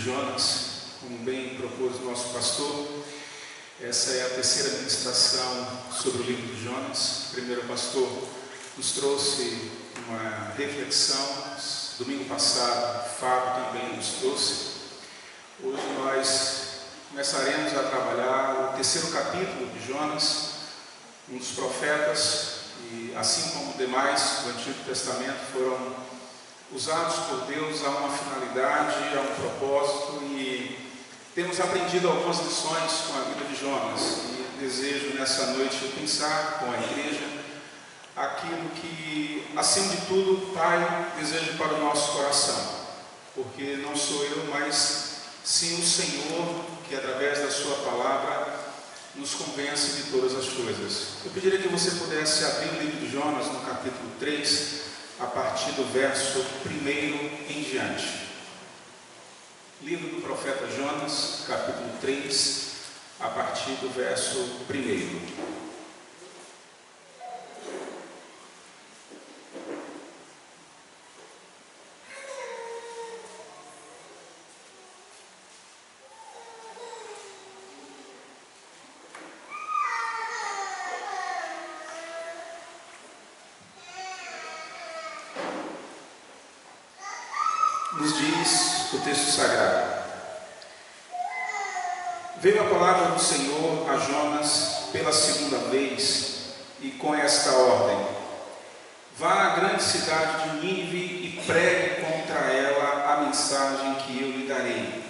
Jonas, como bem propôs o nosso pastor. Essa é a terceira ministração sobre o livro de Jonas. O primeiro pastor nos trouxe uma reflexão. Domingo passado, Fábio também nos trouxe. Hoje nós começaremos a trabalhar o terceiro capítulo de Jonas, um dos profetas, e assim como demais do Antigo Testamento foram usados por Deus a uma finalidade, a um propósito, e temos aprendido algumas lições com a vida de Jonas. E desejo nessa noite pensar com a igreja aquilo que, acima de tudo, o Pai deseja para o nosso coração, porque não sou eu, mas sim o Senhor, que através da sua palavra nos convence de todas as coisas. Eu pediria que você pudesse abrir o livro de Jonas no capítulo 3, a partir do verso 1 em diante. Livro do profeta Jonas, capítulo 3, a partir do verso 1. Nos diz o texto sagrado: veio a palavra do Senhor a Jonas pela segunda vez, e com esta ordem: vá à grande cidade de Nínive e pregue contra ela a mensagem que eu lhe darei.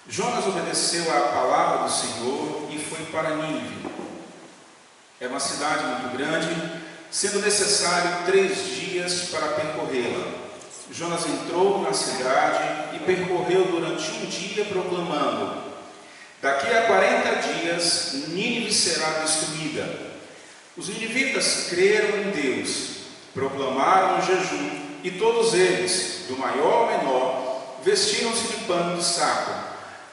Jonas obedeceu à palavra do Senhor e foi para Nínive. É uma cidade muito grande, sendo necessário 3 dias para percorrê-la. Jonas entrou na cidade e percorreu durante um dia, proclamando: daqui a 40 dias Nínive será destruída. Os ninivitas creram em Deus, proclamaram um jejum, e todos eles, do maior ao menor, vestiram-se de pano de saco.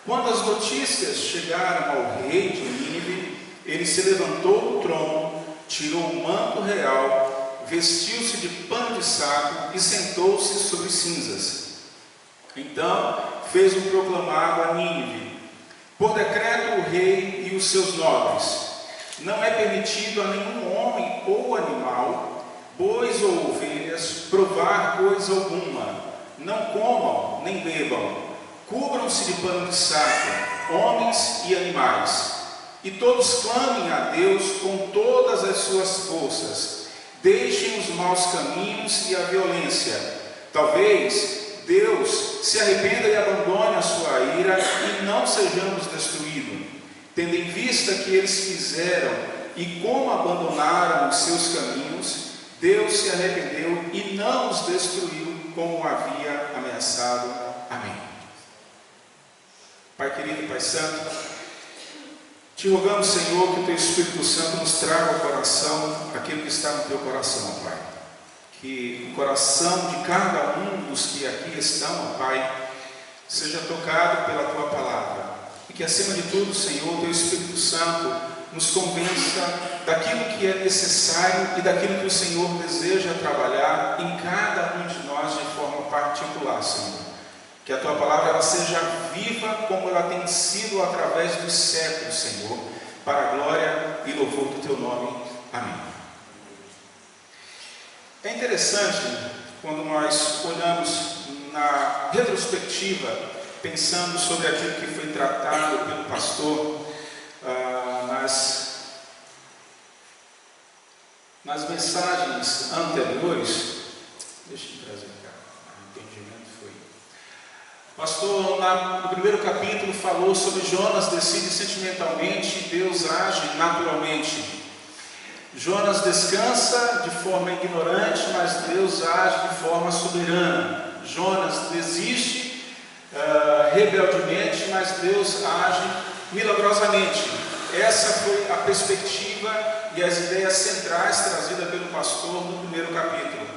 Quando as notícias chegaram ao rei de Nínive, ele se levantou do trono, tirou o manto real, vestiu-se de pano de saco e sentou-se sobre cinzas. Então fez um proclamado a Nínive: por decreto o rei e os seus nobres, não é permitido a nenhum homem ou animal, bois ou ovelhas, provar coisa alguma. Não comam nem bebam, cubram-se de pano de saco, homens e animais, e todos clamem a Deus com todas as suas forças. Deixem os maus caminhos e a violência. Talvez Deus se arrependa e abandone a sua ira e não sejamos destruídos, tendo em vista que eles fizeram e como abandonaram os seus caminhos. Deus se arrependeu e não os destruiu como havia ameaçado. Amém. Pai querido, Pai santo, te rogamos, Senhor, que o Teu Espírito Santo nos traga ao coração aquilo que está no Teu coração, Pai. Que o coração de cada um dos que aqui estão, Pai, seja tocado pela Tua palavra. E que, acima de tudo, Senhor, o Teu Espírito Santo nos convença daquilo que é necessário e daquilo que o Senhor deseja trabalhar em cada um de nós de forma particular, Senhor. Que a Tua palavra ela seja viva como ela tem sido através dos séculos, Senhor, para a glória e louvor do Teu nome. Amém. É interessante quando nós olhamos na retrospectiva, pensando sobre aquilo que foi tratado pelo pastor nas mensagens anteriores. Deixa eu trazer cá, o entendimento foi. O pastor, no primeiro capítulo, falou sobre Jonas decide sentimentalmente, Deus age naturalmente. Jonas descansa de forma ignorante, mas Deus age de forma soberana. Jonas desiste rebeldemente, mas Deus age milagrosamente. Essa foi a perspectiva e as ideias centrais trazidas pelo pastor no primeiro capítulo.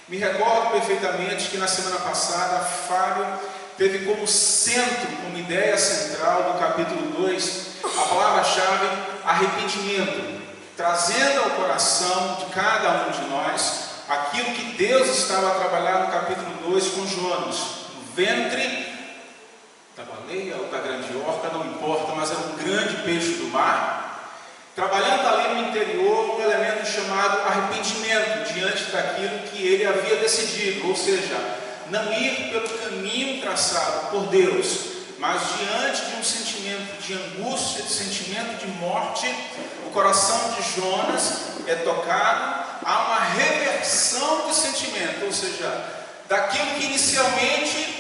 Me recordo perfeitamente que na semana passada, Fábio teve como centro, como ideia central do capítulo 2, a palavra-chave arrependimento, trazendo ao coração de cada um de nós aquilo que Deus estava a trabalhar no capítulo 2 com Jonas, no ventre da barriga. baleia ou da grande orca, não importa, mas era um grande peixe do mar, trabalhando ali no interior um elemento chamado arrependimento diante daquilo que ele havia decidido, ou seja, não ir pelo caminho traçado por Deus, mas diante de um sentimento de angústia, de sentimento de morte, o coração de Jonas é tocado a uma reversão de sentimento, ou seja, daquilo que inicialmente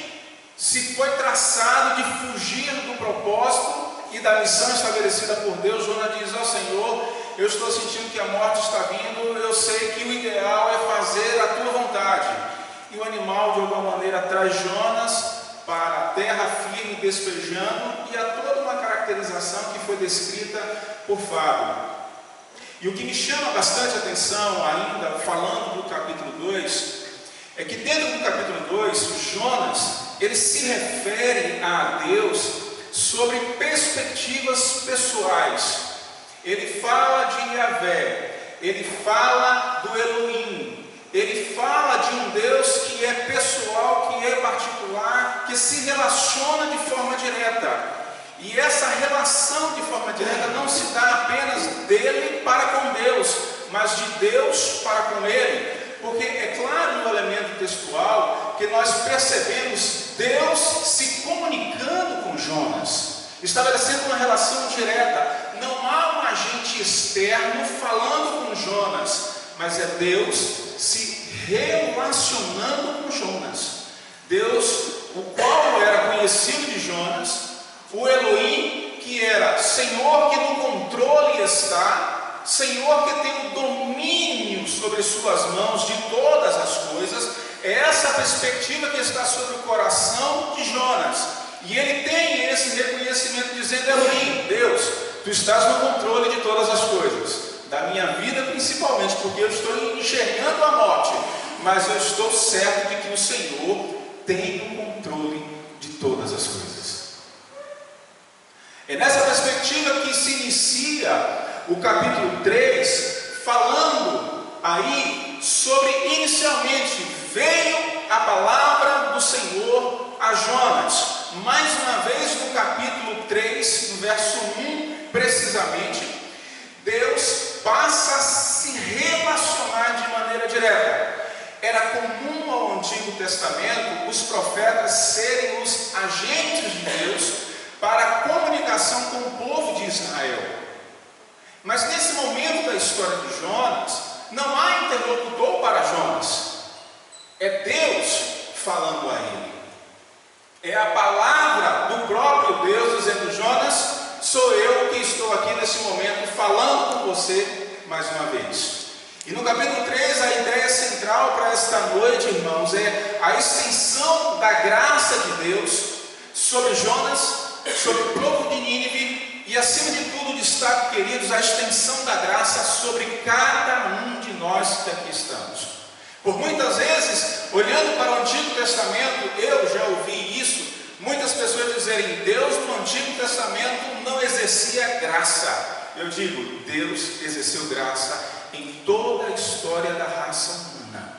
se foi traçado de fugir do propósito e da missão estabelecida por Deus. Jonas diz: ó Senhor, eu estou sentindo que a morte está vindo, eu sei que o ideal é fazer a tua vontade. E o animal de alguma maneira traz Jonas para a terra firme, despejando, e há toda uma caracterização que foi descrita por Fábio. E o que me chama bastante atenção, ainda falando do capítulo 2, é que dentro do capítulo 2, Jonas, ele se refere a Deus sobre perspectivas pessoais. Ele fala de Yahvé, ele fala do Elohim, ele fala de um Deus que é pessoal, que é particular, que se relaciona de forma direta. E essa relação de forma direta não se dá apenas dele para com Deus, mas de Deus para com ele. Porque é claro no elemento textual que nós percebemos Deus se comunicando com Jonas, estabelecendo uma relação direta. Não há um agente externo falando com Jonas, mas é Deus se relacionando com Jonas. Deus, o qual era conhecido de Jonas, o Elohim, que era Senhor que no controle está, Senhor que tem o domínio sobre suas mãos de todas as coisas. É essa perspectiva que está sobre o coração de Jonas. E ele tem esse reconhecimento dizendo: Elohim, Deus, tu estás no controle de todas as coisas, da minha vida principalmente, porque eu estou enxergando a morte, mas eu estou certo de que o Senhor tem o controle de todas as coisas. É nessa perspectiva que se inicia o capítulo 3, falando aí sobre, inicialmente, veio a palavra do Senhor a Jonas. Mais uma vez no capítulo 3, no verso 1, precisamente, Deus passa a se relacionar de maneira direta. Era comum ao Antigo Testamento os profetas serem os agentes de Deus para a comunicação com o povo de Israel. Mas nesse momento da história de Jonas, não há interlocutor para Jonas. É Deus falando a ele. É a palavra do próprio Deus dizendo: Jonas, sou eu que estou aqui nesse momento falando com você mais uma vez. E no capítulo 3, a ideia central para esta noite, irmãos, é a extensão da graça de Deus sobre Jonas, sobre o povo de Nínive e, acima de tudo, destaque, queridos, a extensão da graça sobre cada um de nós que aqui estamos. Por muitas vezes, olhando para o Antigo Testamento, eu já ouvi isso, muitas pessoas dizerem: Deus no Antigo Testamento não exercia graça. Eu digo: Deus exerceu graça em toda a história da raça humana.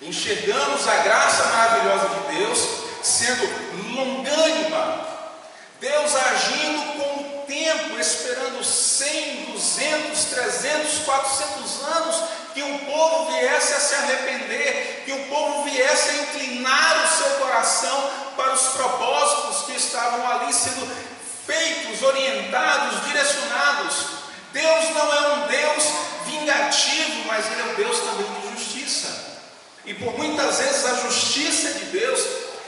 Enxergamos a graça maravilhosa de Deus sendo longânima, Deus agindo com o tempo, esperando 100, 200, 300, 400 anos que um povo viesse a se arrepender, que um povo viesse a inclinar o seu coração para os propósitos que estavam ali sendo feitos, orientados, direcionados. Deus não é um Deus vingativo, mas Ele é um Deus também de justiça. E por muitas vezes a justiça de Deus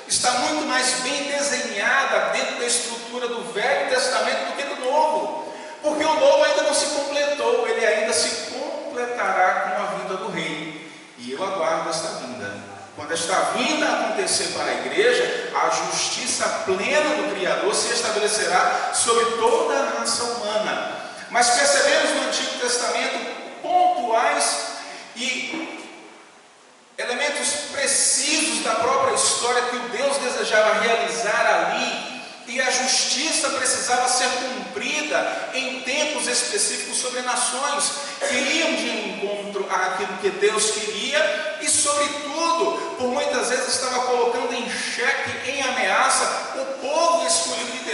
está muito mais bem desenhada dentro da estrutura do Velho Testamento do que do Novo, porque o Novo ainda não se completou, ele ainda se completará com a vinda do Rei, e eu aguardo esta vinda. Quando esta vinda acontecer para a igreja, a justiça plena do Criador se estabelecerá sobre toda a raça humana. Mas percebemos no Antigo Testamento pontuais e elementos precisos da própria história que o Deus desejava realizar ali, e a justiça precisava ser cumprida em tempos específicos sobre nações que iam de encontro àquilo que Deus queria e, sobretudo, por muitas vezes estava colocando em xeque, em ameaça, o povo escolhido de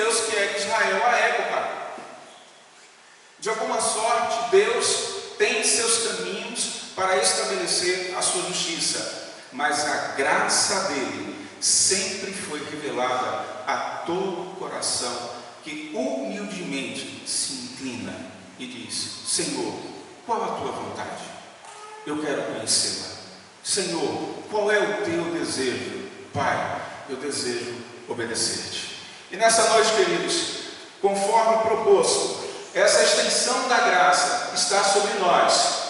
mas a graça dele sempre foi revelada a todo coração que humildemente se inclina e diz: Senhor, qual a tua vontade? Eu quero conhecê-la. Senhor, qual é o teu desejo? Pai, eu desejo obedecer-te. E nessa noite, queridos, conforme proposto, essa extensão da graça está sobre nós.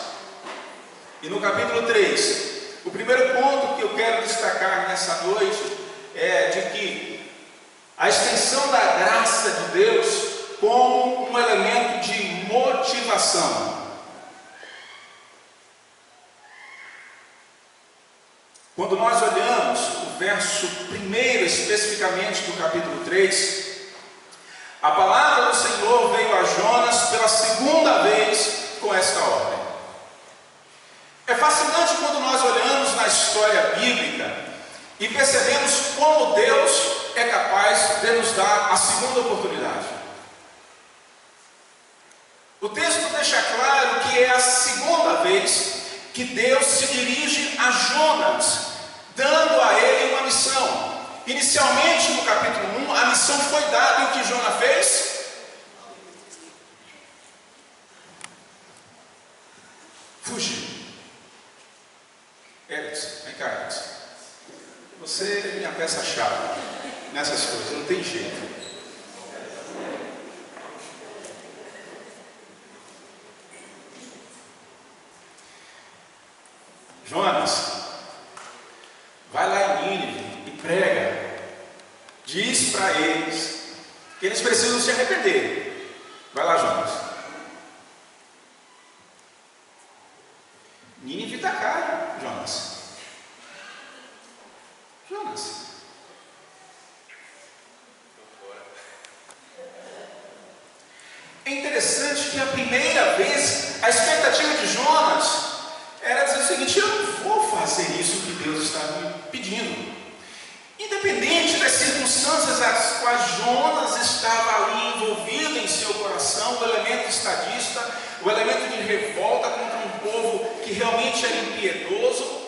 E no capítulo 3, o primeiro ponto que eu quero destacar nessa noite é de que a extensão da graça de Deus como um elemento de motivação. Quando nós olhamos o verso 1 especificamente do capítulo 3, a palavra do Senhor veio a Jonas pela segunda vez com esta ordem. É fascinante quando nós olhamos na história bíblica e percebemos como Deus é capaz de nos dar a segunda oportunidade. O texto deixa claro que é a segunda vez que Deus se dirige a Jonas, dando a ele uma missão. Inicialmente, no capítulo 1, a missão foi dada e o que Jonas fez? Fugiu. Erickson, vem cá, Erickson. Você é minha peça-chave nessas coisas, não tem jeito. Jonas, vai lá em Nínive e prega. Diz para eles que eles precisam se arrepender. Vai lá, Jonas. Nínive está caro, Jonas. Jonas. É interessante que a primeira vez a expectativa de Jonas era dizer o seguinte: eu não vou fazer isso que Deus está me pedindo. Independente das circunstâncias às quais Jonas estava ali envolvido em seu coração, o elemento estadista, o elemento de revolta contra um povo que realmente era impiedoso,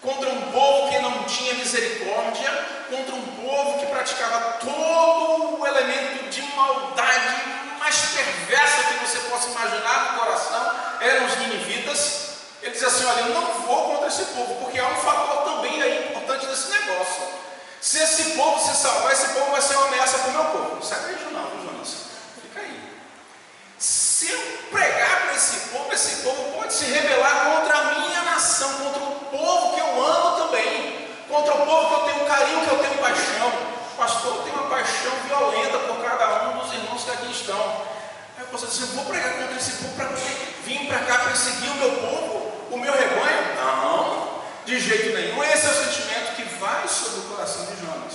contra um povo que não tinha misericórdia, contra um povo que praticava todo o elemento de maldade mais perversa que você possa imaginar no coração, eram os ninivitas. Ele diz assim: olha, eu não vou contra esse povo, porque há um fator também aí importante nesse negócio. Se esse povo se salvar, esse povo vai ser uma ameaça para o meu povo. Não sai disso não, Jonas? Fica aí. Se eu pregar para esse povo pode se rebelar contra a minha nação, contra o povo que eu amo também, contra o povo que eu tenho carinho, que eu tenho paixão. Pastor, eu tenho uma paixão violenta por cada um dos irmãos que aqui estão. Aí você diz: eu vou pregar contra esse povo para vir para cá perseguir o meu povo, o meu rebanho? Não, de jeito nenhum. Esse é o sentimento que vai sobre o coração de Jonas.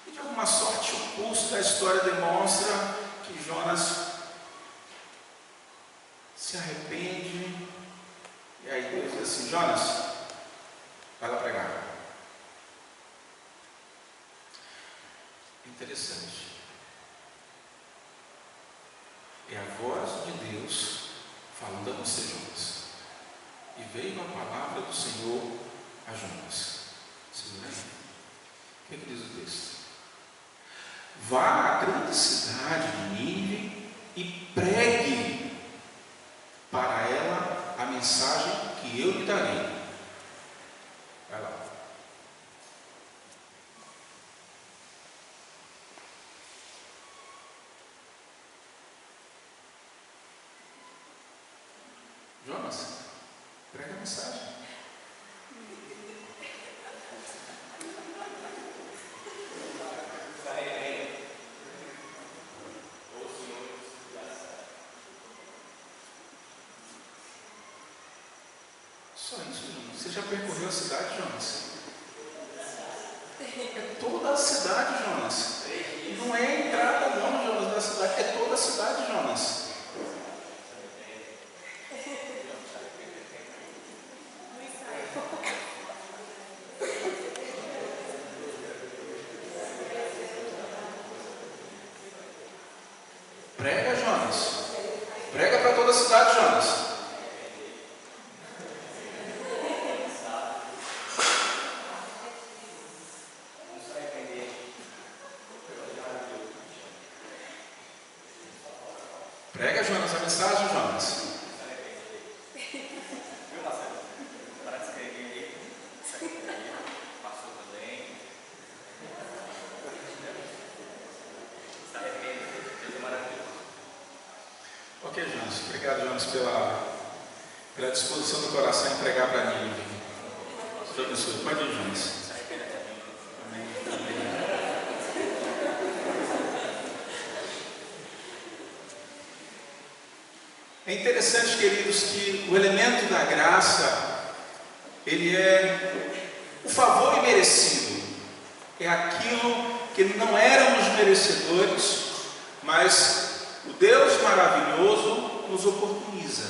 E de alguma sorte o pulso da história demonstra que Jonas se arrepende. E aí Deus diz assim: Jonas, vai lá pregar. Interessante. É a voz de Deus falando a você, Jonas. E veio a palavra do Senhor a Jonas. Segura aí. O que diz o texto? Vá à grande cidade de Nínive e pregue para ela a mensagem que eu lhe darei. Vai lá. Jonas, prega a mensagem. Só isso, Jonas. Você já percorreu a cidade, Jonas? É toda a cidade, Jonas. Não é a entrada não, Jonas, da cidade. É toda a cidade, Jonas. Prega, Jonas. Prega para toda a cidade, Jonas. Prega, Jonas, a mensagem, Jonas. Ok, Jonas. Obrigado, Jonas, pela disposição do coração em pregar para mim. Deus abençoe. Pode ir, Jonas. Amém. É interessante, queridos, que o elemento da graça, ele é o favor imerecido. É aquilo que não éramos merecedores, mas o Deus maravilhoso nos oportuniza,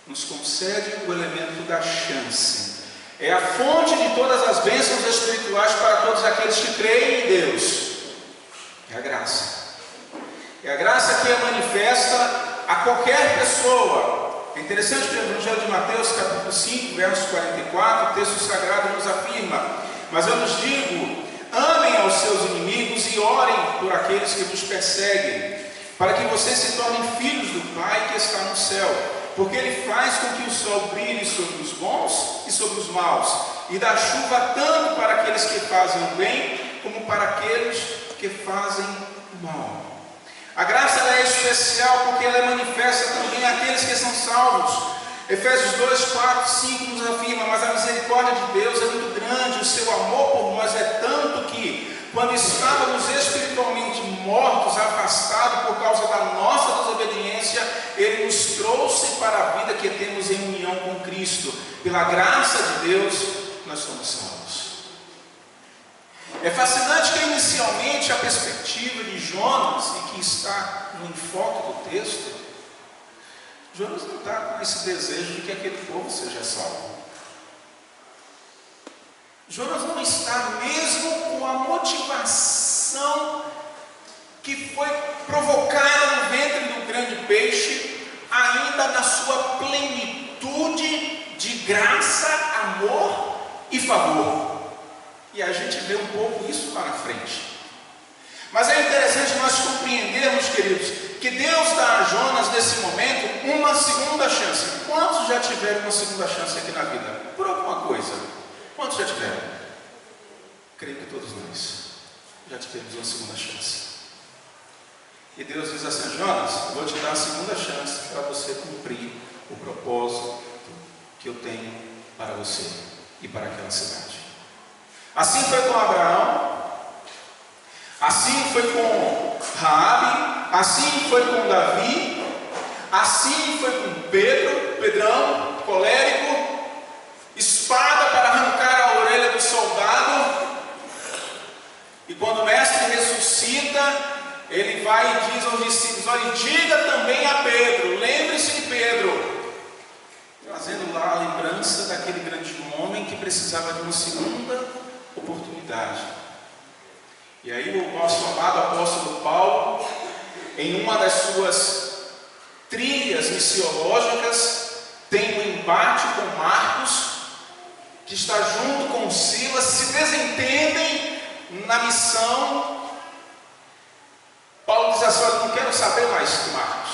nos concede o elemento da chance. É a fonte de todas as bênçãos espirituais para todos aqueles que creem em Deus. É a graça. É a graça que é manifesta a qualquer pessoa. É interessante que o Evangelho de Mateus, capítulo 5, verso 44, o texto sagrado nos afirma: mas eu nos digo, amem aos seus inimigos e orem por aqueles que vos perseguem, para que vocês se tornem filhos do Pai que está no céu, porque Ele faz com que o sol brilhe sobre os bons e sobre os maus, e dá chuva tanto para aqueles que fazem o bem, como para aqueles que fazem o mal. A graça ela é especial porque ela manifesta também àqueles que são salvos. Efésios 2, 4, 5 nos afirma: mas a misericórdia de Deus é muito grande, o seu amor por nós é tanto que, quando estávamos espiritualmente mortos, afastados por causa da nossa desobediência, Ele nos trouxe para a vida que temos em união com Cristo. Pela graça de Deus, nós somos salvos. É fascinante que inicialmente a perspectiva de Jonas, e que está no enfoque do texto, Jonas não está com esse desejo de que aquele povo seja salvo. Jonas não está mesmo com a motivação que foi provocada no ventre do grande peixe, ainda na sua plenitude de graça, amor e favor. E a gente vê um pouco isso lá na frente. Mas é interessante nós compreendermos, queridos, que Deus dá a Jonas nesse momento uma segunda chance. Quantos já tiveram uma segunda chance aqui na vida? Por alguma coisa. Quantos já tiveram? Creio que todos nós já tivemos uma segunda chance. E Deus diz assim: Jonas, eu vou te dar a segunda chance para você cumprir o propósito que eu tenho para você e para aquela cidade. Assim foi com Abraão, assim foi com Raabe, assim foi com Davi, assim foi com Pedrão, colérico, espada para arrancar a orelha do soldado. E quando o mestre ressuscita, ele vai e diz aos discípulos: olha, diga também a Pedro, lembre-se de Pedro, trazendo lá a lembrança daquele grande homem que precisava de uma segunda oportunidade. E aí o nosso amado apóstolo Paulo, em uma das suas trilhas missiológicas, tem um embate com Marcos, que está junto com Silas, se desentendem na missão. Paulo diz assim: eu não quero saber mais de Marcos.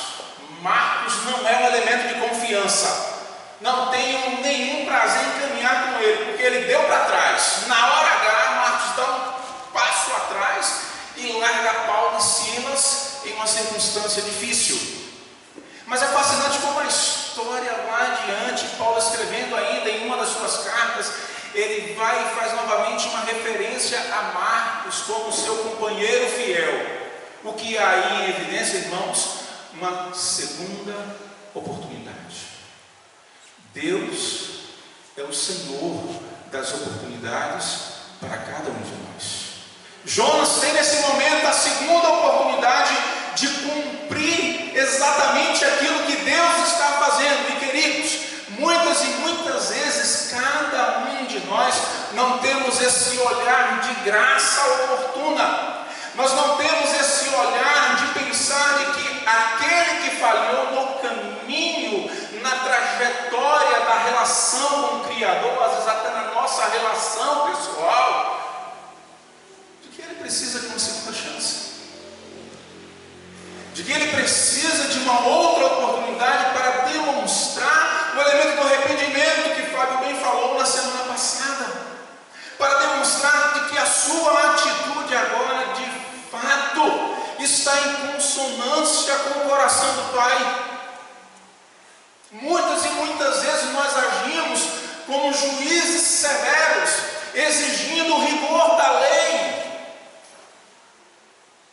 Marcos não é um elemento de confiança. Não tenho nenhum prazer em caminhar com ele, porque ele deu para trás. Na hora H, Marcos dá um passo atrás e larga Paulo e Silas em uma circunstância difícil. Mas é fascinante como a história lá adiante, Paulo escrevendo ainda em uma das suas cartas, ele vai e faz novamente uma referência a Marcos como seu companheiro fiel. O que há aí em evidência, irmãos? Uma segunda oportunidade. Deus é o Senhor das oportunidades para cada um de nós. Jonas tem nesse momento a segunda oportunidade de cumprir exatamente aquilo que Deus está fazendo. E queridos, muitas e muitas vezes cada um de nós não temos esse olhar de graça oportuna. Nós não temos esse olhar de pensar de que aquele que falhou no caminho, na trajetória da relação com o Criador, às vezes até na nossa relação pessoal, de que ele precisa de uma segunda chance, de que ele precisa de uma uma outra oportunidade para demonstrar o elemento do arrependimento que Fábio bem falou na semana passada, para demonstrar de que a sua atitude agora de fato está em consonância com o coração do Pai. Muitas e muitas vezes nós agimos como juízes severos, exigindo o rigor da lei.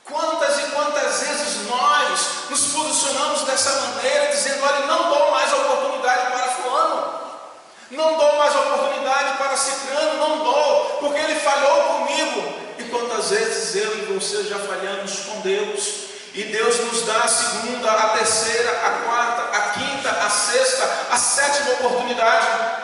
Quantas e quantas vezes nós nos posicionamos dessa maneira, dizendo: olha, não dou mais oportunidade para fulano, não dou mais oportunidade para ciclano, não dou, porque ele falhou comigo. E quantas vezes eu e você já falhamos com Deus, e Deus nos dá a segunda, a terceira, a quarta, a quinta, a sexta, a sétima oportunidade.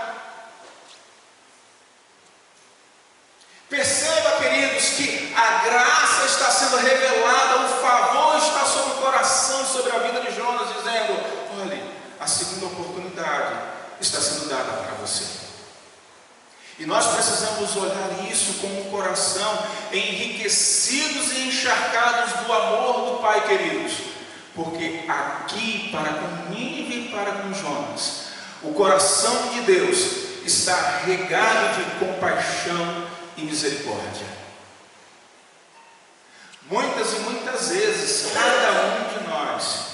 Perceba, queridos, que a graça está sendo revelada, o favor está sobre o coração, sobre a vida de Jonas, dizendo: olhe, a segunda oportunidade está sendo dada para você. E nós precisamos olhar isso com o coração enriquecidos e encharcados do amor do Pai, queridos, porque aqui, para com Nínive e para com Jonas, o coração de Deus está regado de compaixão e misericórdia. Muitas e muitas vezes, cada um de nós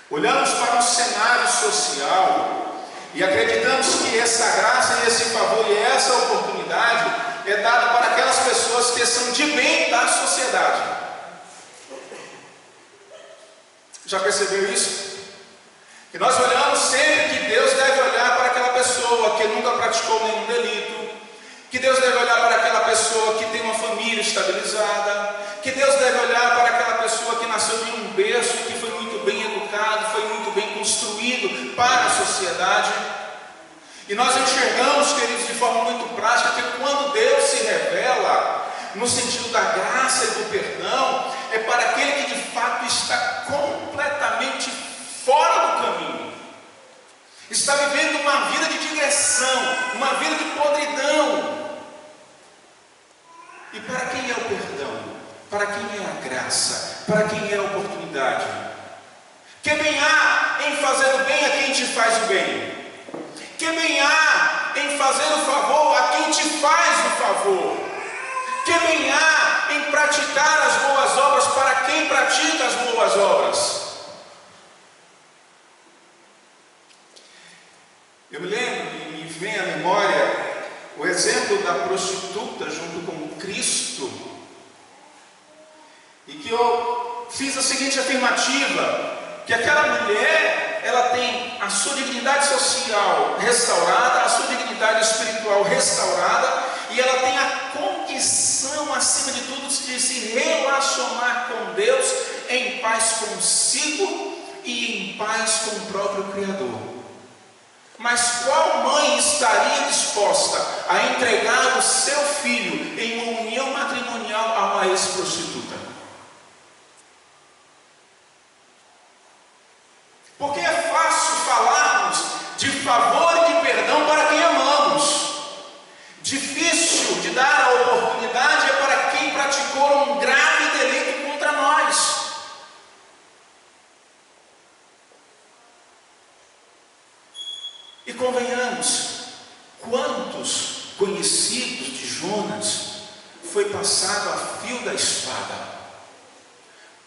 olhamos para um cenário social e acreditamos que essa graça e esse favor e essa oportunidade é dada para aquelas pessoas que são de bem da sociedade. Já percebeu isso? Que nós olhamos sempre que Deus deve olhar para aquela pessoa que nunca praticou nenhum delito, que Deus deve olhar para aquela pessoa que tem uma família estabilizada, que Deus deve olhar para aquela pessoa que nasceu em um berço, que foi muito bem educado, foi muito bem construído para a sociedade. E nós enxergamos, queridos, de forma muito prática, que quando Deus se revela no sentido da graça e do perdão, é para aquele que de fato está completamente fora do caminho, está vivendo uma vida de digressão, uma vida de podridão. E para quem é o perdão? Para quem é a graça? Para quem é a oportunidade? Que bem há em fazer o bem a quem te faz o bem? Que bem há em fazer o favor a quem te faz o favor? Que bem há em praticar as boas obras para quem pratica as boas obras? Eu me lembro e me vem à memória o exemplo da prostituta junto com Cristo, e que eu fiz a seguinte afirmativa: que aquela mulher, ela tem a sua dignidade social restaurada, a sua dignidade espiritual restaurada, e ela tem a condição, acima de tudo, de se relacionar com Deus em paz consigo e em paz com o próprio Criador. Mas qual mãe estaria disposta a entregar o seu filho em uma união matrimonial a uma ex-prostituta? Porque é fácil falarmos de favor e de perdão para quem amamos. Difícil de dar a oportunidade é para quem praticou um grave delito contra nós. E convenhamos, quantos conhecidos de Jonas foi passado a fio da espada?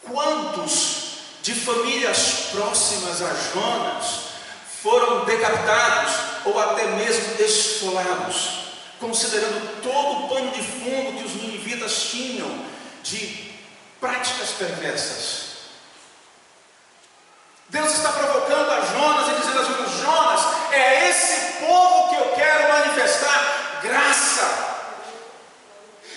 Quantos de famílias próximas a Jonas foram decapitados ou até mesmo esfolados, considerando todo o pano de fundo que os ninivitas tinham de práticas perversas? Deus está provocando a Jonas e dizendo a Jonas: Jonas, é a esse povo que eu quero manifestar graça.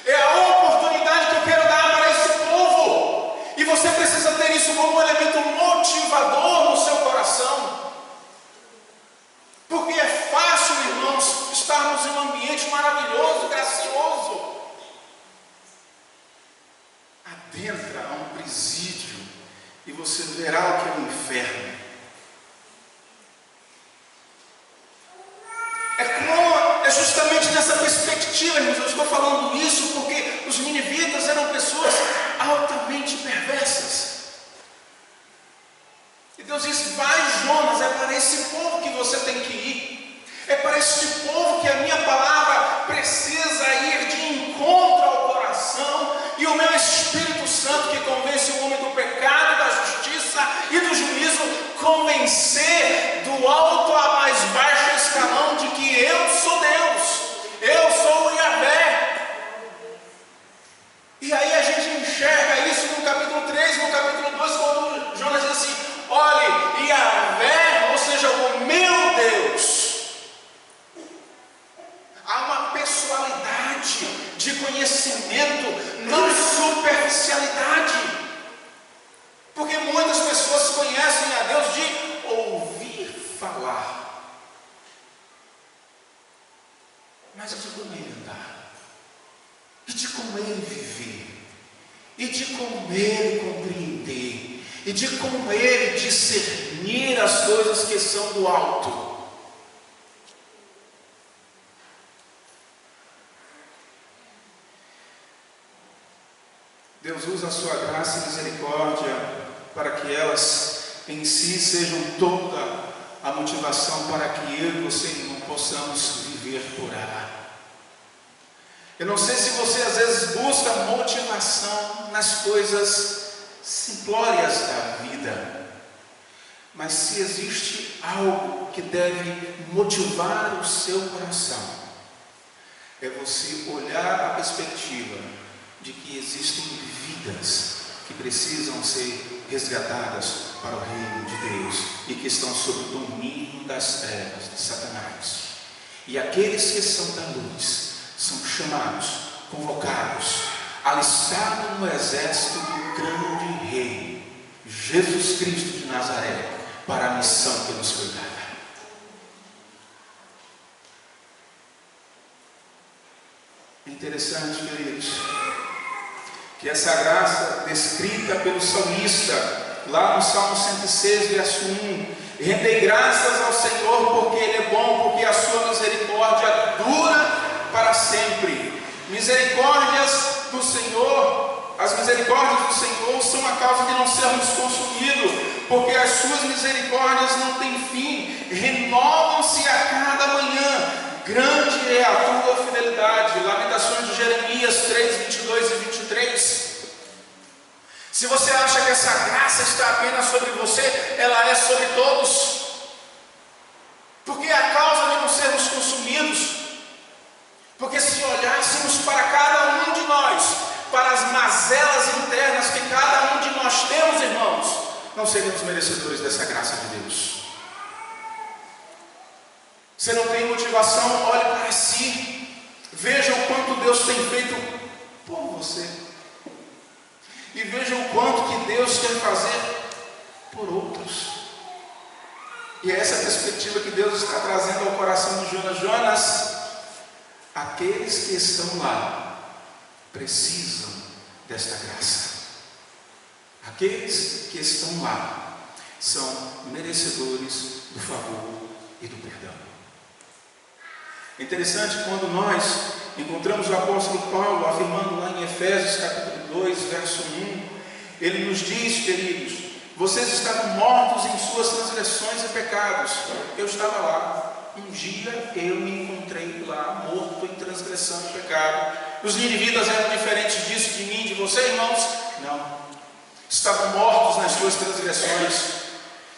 É a oportunidade que eu quero dar para esse povo. E você precisa ter isso como um elemento motivador no seu coração. Porque é fácil, irmãos, estarmos em um ambiente maravilhoso, gracioso. Adentra a um presídio e você verá o que é o inferno. É justamente nessa perspectiva, irmãos, eu estou falando isso porque os ninivitas eram pessoas altamente perversas. este povo que a minha palavra precisa ir de encontro ao coração, e o meu Espírito Santo, que convence o homem do pecado, da justiça e do juízo, convencer do alto a mais baixo escalão de que eu sou Deus, eu sou o Yahvé. E aí a gente enxerga isso no capítulo 3, no capítulo 2, quando Jonas diz assim: olhe, Yahvé, ou seja, o meu Deus. Há uma pessoalidade de conhecimento, não superficialidade. Porque muitas pessoas conhecem a Deus de ouvir falar, mas de como Ele andar, e de como Ele viver, e de como Ele compreender, e de como Ele discernir as coisas que são do alto. Deus usa a sua graça e misericórdia para que elas em si sejam toda a motivação para que eu e você não possamos viver por ela. Eu não sei se você às vezes busca motivação nas coisas simplórias da vida, mas se existe algo que deve motivar o seu coração, é você olhar a perspectiva de que existem vidas que precisam ser resgatadas para o reino de Deus e que estão sob o domínio das trevas de Satanás. E aqueles que são da luz são chamados, convocados, alistados no exército do grande Rei, Jesus Cristo de Nazaré, para a missão que nos foi dada. É interessante, queridos, que essa graça descrita pelo salmista, lá no Salmo 106, verso 1, rendei graças ao Senhor porque Ele é bom, porque a sua misericórdia dura para sempre. Misericórdias do Senhor, as misericórdias do Senhor são a causa de não sermos consumidos, porque as suas misericórdias não têm fim, renovam-se a cada manhã. Grande é a tua fidelidade. Lamentações de Jeremias 3, 22 e 23. Se você acha que essa graça está apenas sobre você, ela é sobre todos, porque é a causa de não sermos consumidos. Porque se olhássemos para cada um de nós, para as mazelas internas que cada um de nós temos, irmãos, não seríamos merecedores dessa graça de Deus. Você não tem motivação, olhe para si, veja o quanto Deus tem feito por você, e veja o quanto que Deus quer fazer por outros. E é essa perspectiva que Deus está trazendo ao coração de Jonas. Jonas, aqueles que estão lá precisam desta graça. Aqueles que estão lá são merecedores do favor e do perdão. É interessante quando nós encontramos o apóstolo Paulo afirmando lá em Efésios capítulo 2, verso 1, ele nos diz, queridos, vocês estavam mortos em suas transgressões e pecados. Eu estava lá. Um dia eu me encontrei lá, morto em transgressão e pecado. Os ninivitas eram diferentes disso, de mim, de você, irmãos? Não. Estavam mortos nas suas transgressões.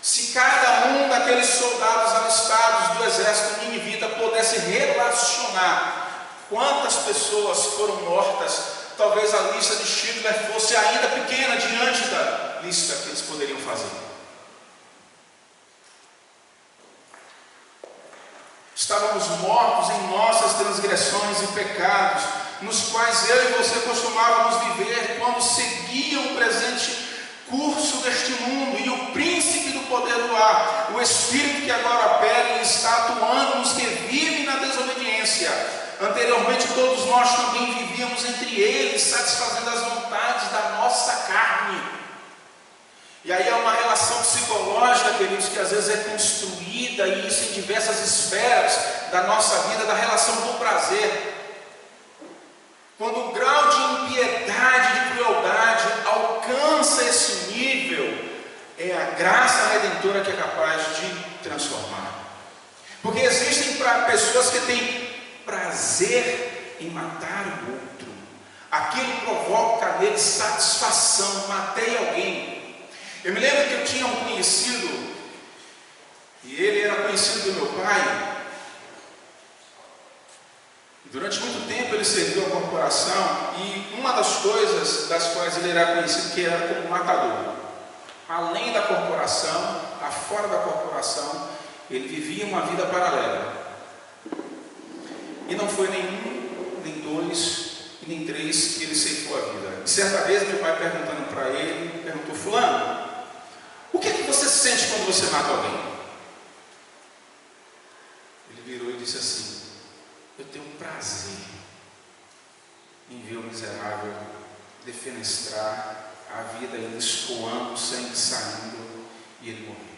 Se cada um daqueles soldados alistados do exército ninivita pudesse relacionar quantas pessoas foram mortas, talvez a lista de Schindler fosse ainda pequena diante da lista que eles poderiam fazer. Estávamos mortos em nossas transgressões e pecados, nos quais eu e você costumávamos viver quando seguiam o presente curso deste mundo, e o príncipe do poder do ar, o espírito que agora opera e está atuando nos que vivem na desobediência. Anteriormente todos nós também vivíamos entre eles, satisfazendo as vontades da nossa carne. E aí é uma relação psicológica, queridos, que às vezes é construída, e isso em diversas esferas da nossa vida, da relação do prazer. Quando o grau de impiedade, de crueldade alcança esse nível, é a graça redentora que é capaz de transformar. Porque existem pessoas que têm prazer em matar o outro. Aquilo provoca nele satisfação. Matei alguém. Eu me lembro que eu tinha um conhecido, e ele era conhecido do meu pai. Durante muito tempo ele serviu a corporação, e uma das coisas das quais ele era conhecido que era como matador. Além da corporação, fora da corporação, ele vivia uma vida paralela. E não foi nem dois, e nem três que ele ceifou a vida. E certa vez meu pai perguntando para ele, perguntou: fulano, o que é que você sente quando você mata alguém? Ele virou e disse assim: eu tenho prazer em ver o miserável defenestrar, a vida ainda escoando, o sangue saindo e ele morrer.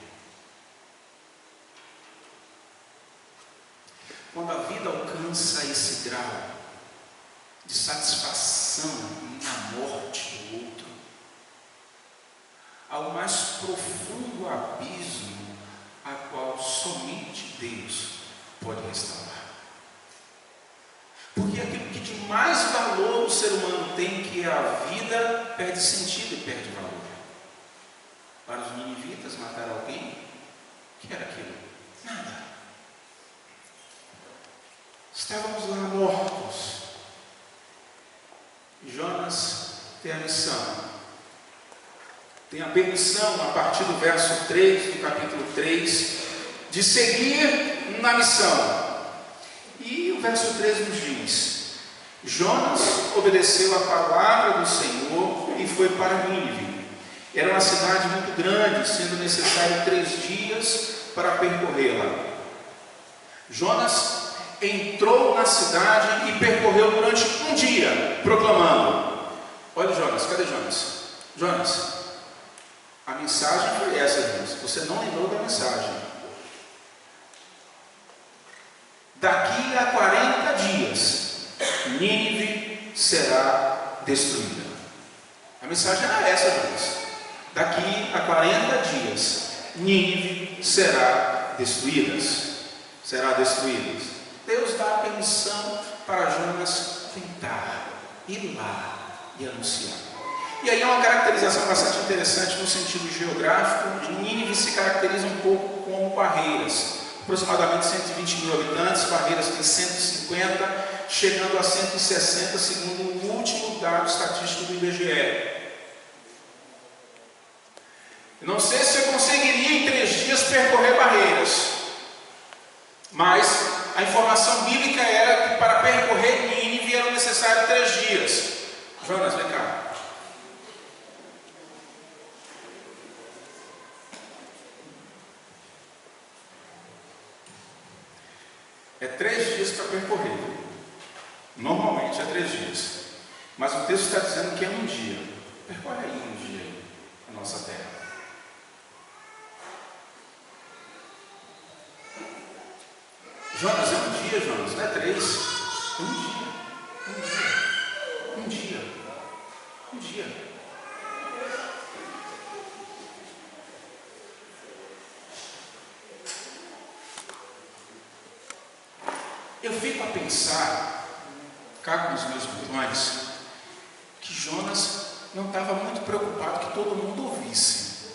Quando a vida alcança esse grau de satisfação na morte do outro, há o mais profundo abismo a qual somente Deus pode restaurar. Porque aquilo que de mais valor o ser humano tem, que é a vida, perde sentido e perde valor. Para os ninivitas, matar alguém, o que era aquilo? Nada. Estávamos lá mortos. Jonas tem a missão, tem a permissão, a partir do verso 3 do capítulo 3, de seguir na missão. E o verso 3 nos diz: Jonas obedeceu a palavra do Senhor e foi para Nínive. Era uma cidade muito grande, sendo necessário 3 dias para percorrê-la. Jonas entrou na cidade e percorreu durante um dia, proclamando. Olha Jonas, cadê Jonas? Jonas, a mensagem foi essa, Jonas. Você não lembrou da mensagem. Daqui a 40 dias, Nínive será destruída. A mensagem era essa, Jonas. Daqui a 40 dias, Nínive será destruída. Deus dá a permissão para Jonas tentar ir lá e anunciar. E aí é uma caracterização bastante interessante no sentido geográfico. Nínive se caracteriza um pouco como Barreiras, aproximadamente 120 mil habitantes. Barreiras tem 150, chegando a 160, segundo o último dado estatístico do IBGE. Eu não sei se eu conseguiria em 3 dias percorrer Barreiras, mas a informação bíblica era que para percorrer Nínive eram necessários 3 dias. Jonas, vem cá. É 3 dias para percorrer. Normalmente é 3 dias. Mas o texto está dizendo que é um dia. Percorre aí um dia a nossa terra. Jonas, é um dia, Jonas, não é 3. Um dia. Eu fico a pensar, cá com os meus botões, que Jonas não estava muito preocupado que todo mundo ouvisse,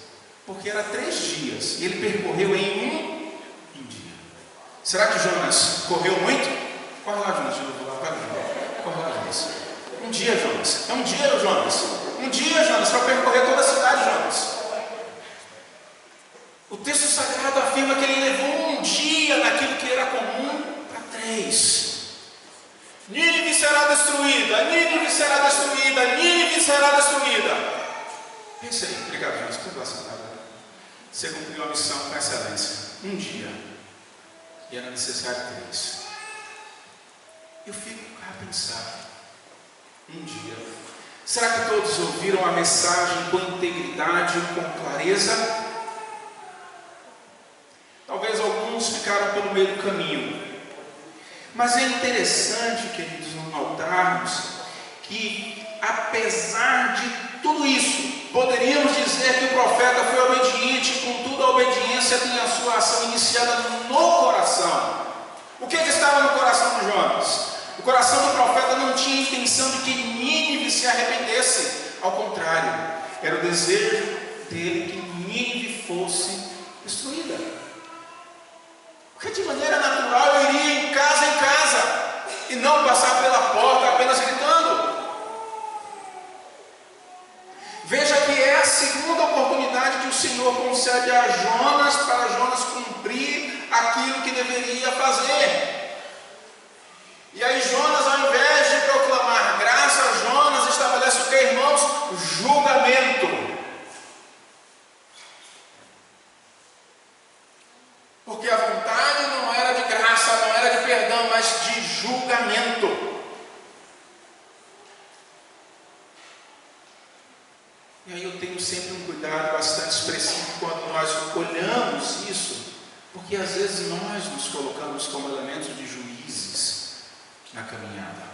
porque era 3 dias e ele percorreu em um dia. Será que Jonas correu muito? Corre lá, Jonas, corre lá, Jonas. Um dia, Jonas. É um dia, Jonas. Um dia, Jonas, para percorrer toda a cidade, Jonas. O texto sagrado afirma que ele levou um dia naquilo que era comum para 3. Nínive será destruída, Nínive será destruída, Nínive será destruída. É isso aí, obrigado, Jonas, por lá sentado. Você cumpriu a missão com excelência. Um dia. E era necessário 3. Eu fico a pensar, um dia, será que todos ouviram a mensagem com integridade e com clareza? Talvez alguns ficaram pelo meio do caminho. Mas é interessante, queridos, não notarmos que, apesar de tudo isso, poderíamos dizer que o profeta foi obediente, contudo a obediência desobediência tem a sua ação iniciada no coração. O que estava no coração de Jonas? O coração do profeta não tinha intenção de que Nínive se arrependesse. Ao contrário, era o desejo dele que Nínive fosse destruída. Porque de maneira natural eu iria em casa e não passar pela porta apenas gritando. Veja que é a segunda oportunidade que o Senhor concede a Jonas para Jonas cumprir aquilo que deveria fazer. E aí Jonas, ao invés de proclamar graça, Jonas estabelece o que, irmãos? Julgamento. Porque a vontade não era de graça, não era de perdão, mas de julgamento. E aí eu tenho sempre um cuidado bastante expressivo quando nós olhamos isso, porque às vezes nós nos colocamos como elementos de juízes na caminhada.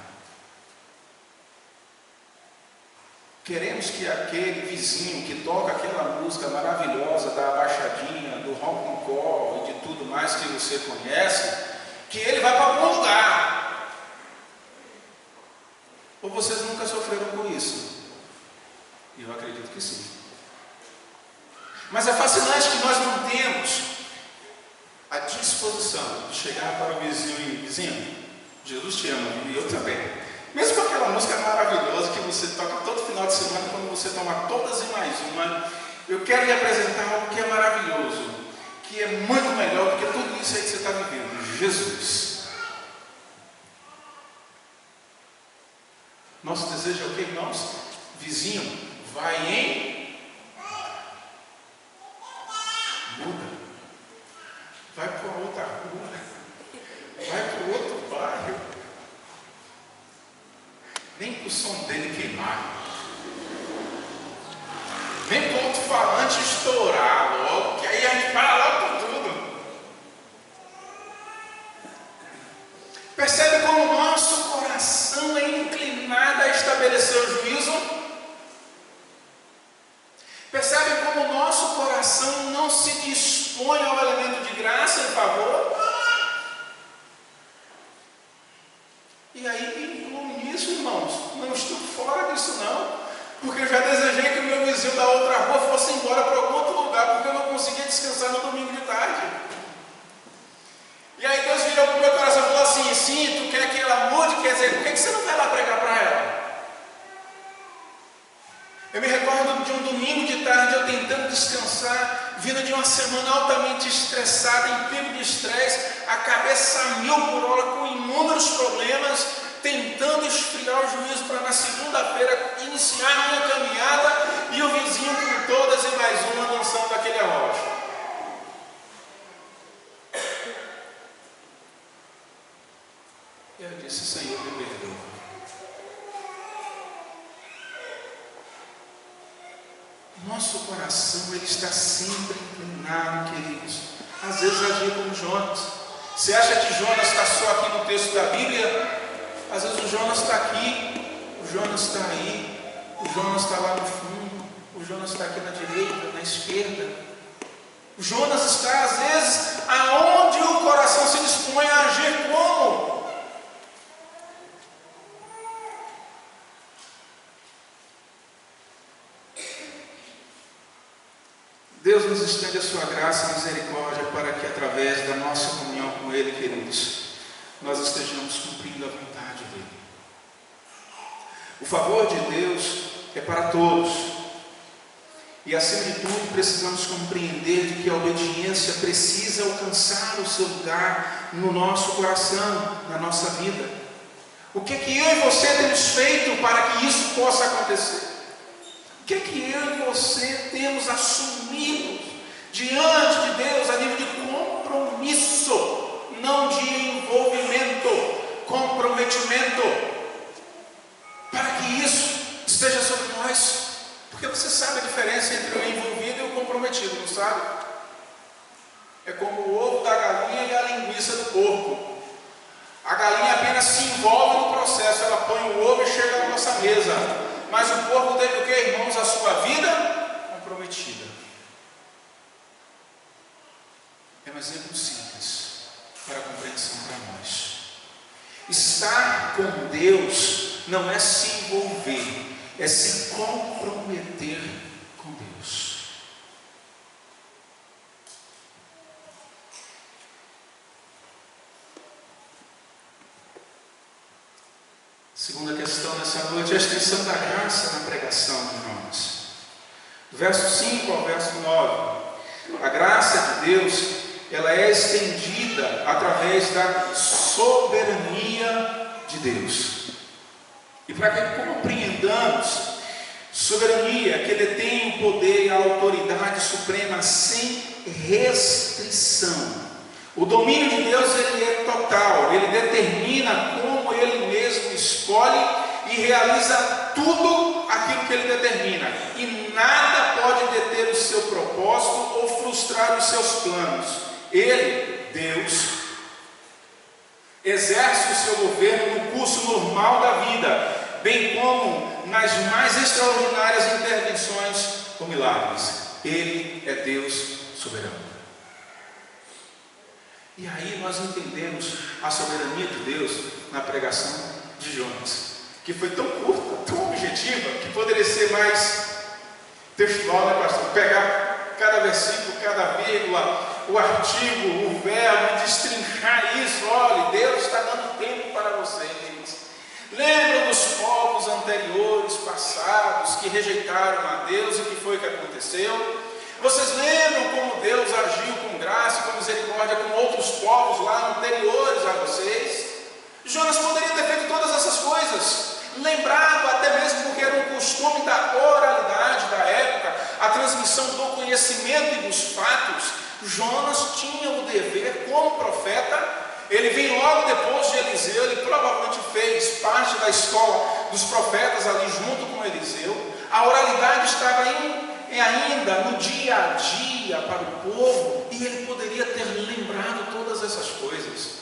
Queremos que aquele vizinho que toca aquela música maravilhosa da abaixadinha, do roncocó e de tudo mais que você conhece, que ele vai para algum lugar. Ou vocês nunca sofreram com isso? Eu acredito que sim. Mas é fascinante que nós não temos a disposição de chegar para o vizinho e vizinho, Jesus te ama e eu também. Mesmo com aquela música maravilhosa que você toca todo final de semana, quando você toma todas e mais uma, eu quero lhe apresentar algo que é maravilhoso, que é muito melhor do que tudo isso aí que você está vivendo. Jesus. Nosso desejo é o que, irmãos? Vizinho, vai em muda, vai para outra rua, vai para outro bairro, nem para o som dele queimar, nem para o alto-falante estourar logo, que aí a gente para logo com tudo. Percebe como o nosso coração é inclinado a estabelecer o juízo? Percebe como o nosso coração não se dispõe ao elemento de graça em favor? E aí inclui nisso, irmãos. Não estou fora disso não. Porque eu já desejei que o meu vizinho da outra rua fosse embora para algum outro lugar, porque eu não conseguia descansar no domingo de tarde. E aí Deus virou para o meu coração e falou assim: sim, tu quer que ela mude? Quer dizer, por que você não vai lá pregar para ela? Eu me recordo de um domingo de tarde, eu tentando descansar, vindo de uma semana altamente estressada, em pico de estresse, a cabeça a mil por hora, com inúmeros problemas, tentando esfriar o juízo para na segunda-feira iniciar a minha caminhada, e o vizinho com todas e mais uma dançando aquele arrojo. Eu disse: Senhor, me perdoa. Nosso coração, ele está sempre inclinado, queridos. Às vezes agir como Jonas. Você acha que Jonas está só aqui no texto da Bíblia? Às vezes o Jonas está aqui, o Jonas está aí, o Jonas está lá no fundo, o Jonas está aqui na direita, na esquerda. O Jonas está, às vezes, aonde o coração se dispõe a agir como? Deus nos estende a sua graça e misericórdia para que, através da nossa comunhão com Ele, queridos, nós estejamos cumprindo a vontade dEle. O favor de Deus é para todos. E, acima de tudo, precisamos compreender de que a obediência precisa alcançar o seu lugar no nosso coração, na nossa vida. O que é que eu e você temos feito para que isso possa acontecer? O que é que eu e você temos assumido diante de Deus a nível de compromisso, não de envolvimento, comprometimento, para que isso esteja sobre nós? Porque você sabe a diferença entre o envolvido e o comprometido, não sabe? É como o ovo da galinha e a linguiça do porco. A galinha apenas se envolve no processo, ela põe o ovo e chega na nossa mesa. Mas o porco teve o que, irmãos? A sua vida comprometida. Deus não é se envolver, é se comprometer com Deus. Segunda questão nessa noite, a extensão da graça na pregação de Jonas. Do verso 5 ao verso 9. A graça de Deus, ela é estendida através da soberania de Deus. E para que compreendamos, soberania, que detém o poder e a autoridade suprema sem restrição. O domínio de Deus, ele é total, ele determina como ele mesmo escolhe e realiza tudo aquilo que ele determina. E nada pode deter o seu propósito ou frustrar os seus planos. Ele, Deus, exerce o seu governo no curso normal da vida, bem como nas mais extraordinárias intervenções ou milagres. Ele é Deus soberano. E aí nós entendemos a soberania de Deus na pregação de Jonas, que foi tão curta, tão objetiva, que poderia ser mais textual, né, pastor? Pegar cada versículo, cada vírgula, o artigo, o verbo, destrinchar isso. Olha, Deus está dando tempo para vocês. Lembram dos povos anteriores, passados, que rejeitaram a Deus e o que foi que aconteceu? Vocês lembram como Deus agiu com graça e com misericórdia com outros povos lá anteriores a vocês? Jonas poderia ter feito todas essas coisas, lembrado até mesmo porque era um costume da oralidade da época, a transmissão do conhecimento e dos fatos. Jonas tinha o dever como profeta. Ele vem logo depois de Eliseu, ele provavelmente fez parte da escola dos profetas ali junto com Eliseu. A oralidade estava ainda no dia a dia para o povo, e ele poderia ter lembrado todas essas coisas,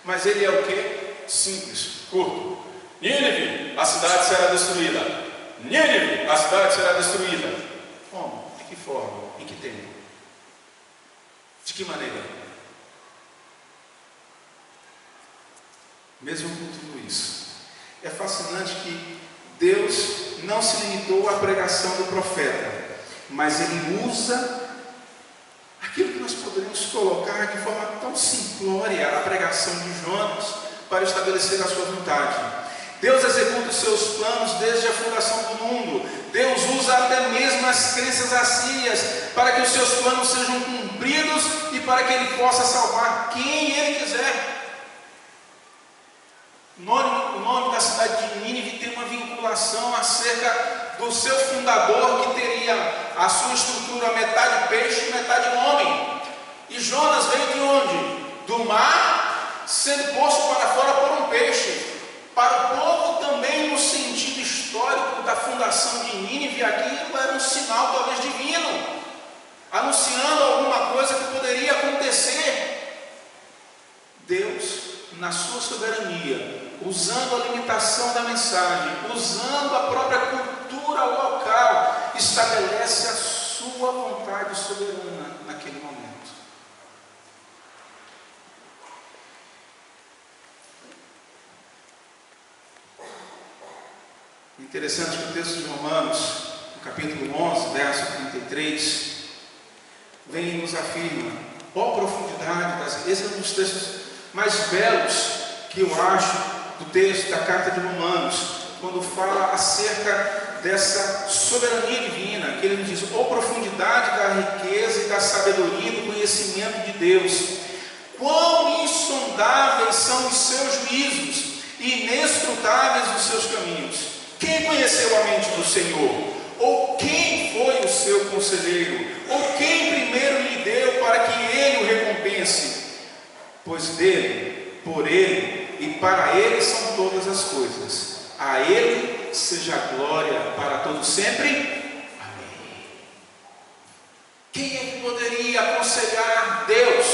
mas ele é o que? Simples, curto. Nínive, a cidade será destruída. Nínive, a cidade será destruída. Como? De que forma? Em que tempo? De que maneira? Mesmo com tudo isso, é fascinante que Deus não se limitou à pregação do profeta, mas ele usa aquilo que nós poderíamos colocar de forma tão simplória, a pregação de Jonas, para estabelecer a sua vontade. Deus executa os seus planos desde a fundação do mundo. Deus usa até mesmo as crenças assírias para que os seus planos sejam cumpridos e para que ele possa salvar quem ele quiser. O nome da cidade de Nínive tem uma vinculação acerca do seu fundador, que teria a sua estrutura metade peixe e metade homem. E Jonas veio de onde? Do mar, sendo posto para fora por um peixe. Para o povo também, no sentido histórico da fundação de Nínive, aquilo era um sinal talvez divino, anunciando alguma coisa que poderia acontecer. Deus, na sua soberania, usando a limitação da mensagem, usando a própria cultura local, estabelece a sua vontade soberana naquele momento. Interessante que o texto de Romanos, no capítulo 11, verso 33, vem e nos afirma, qual profundidade esse é um dos textos mais belos que eu acho do texto da carta de Romanos, quando fala acerca dessa soberania divina, que ele diz, ó profundidade da riqueza e da sabedoria e do conhecimento de Deus, quão insondáveis são os seus juízos e inescrutáveis os seus caminhos. Quem conheceu a mente do Senhor? Ou quem foi o seu conselheiro? Ou quem primeiro lhe deu para que ele o recompense? Pois dele, por ele e para ele são todas as coisas. A ele seja a glória para todos sempre. Amém. Quem é que poderia aconselhar Deus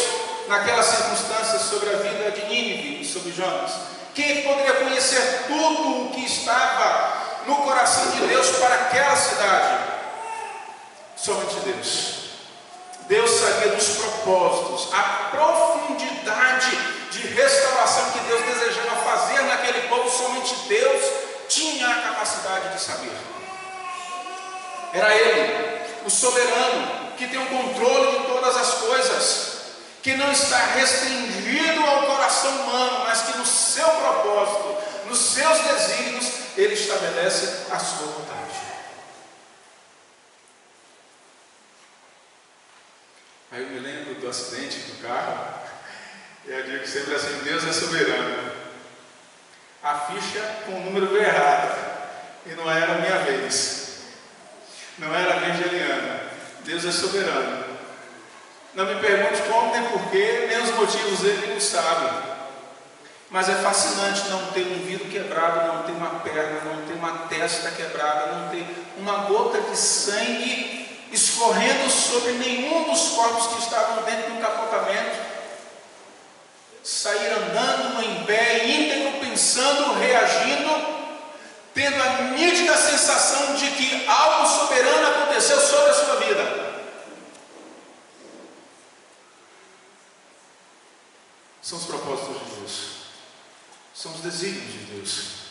naquelas circunstâncias sobre a vida de Nínive e sobre Jonas? Quem é que poderia conhecer tudo o que estava no coração de Deus para aquela cidade? Somente Deus. Deus sabia dos propósitos, a profundidade de restauração que Deus desejava fazer naquele povo. povo, somente Deus tinha a capacidade de saber. Era Ele, o soberano, que tem o controle de todas as coisas, que não está restringido ao coração humano, mas que no seu propósito, nos seus desígnios, Ele estabelece a sua vontade. Aí eu me lembro do acidente do carro, e eu digo sempre assim: Deus é soberano. A ficha com o número errado, e não era a minha vez, não era a vez de Eliana. Deus é soberano. Não me pergunte como nem porquê, nem os motivos Ele não sabe. Mas é fascinante não ter um vidro quebrado, não ter uma perna, não ter uma testa quebrada, não ter uma gota de sangue escorrendo sobre nenhum dos corpos que estavam dentro do capotamento. Sair andando em pé, íntegro, pensando, reagindo, tendo a nítida sensação de que algo soberano aconteceu sobre a sua vida. São os propósitos de Deus, são os desígnios de Deus.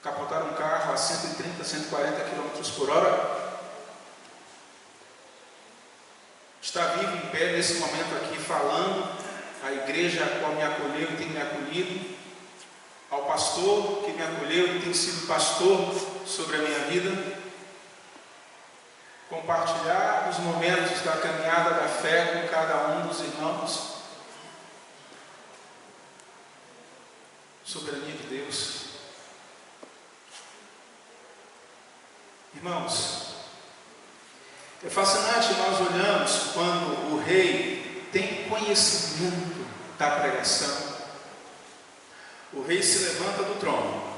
Capotar um carro a 130, 140 km por hora, está vivo em pé nesse momento aqui falando, a igreja a qual me acolheu e tem me acolhido, ao pastor que me acolheu e tem sido pastor sobre a minha vida, compartilhar os momentos da caminhada da fé com cada um dos irmãos. Soberania de Deus. Irmãos, é fascinante nós olhamos quando o rei tem conhecimento da pregação. O rei se levanta do trono.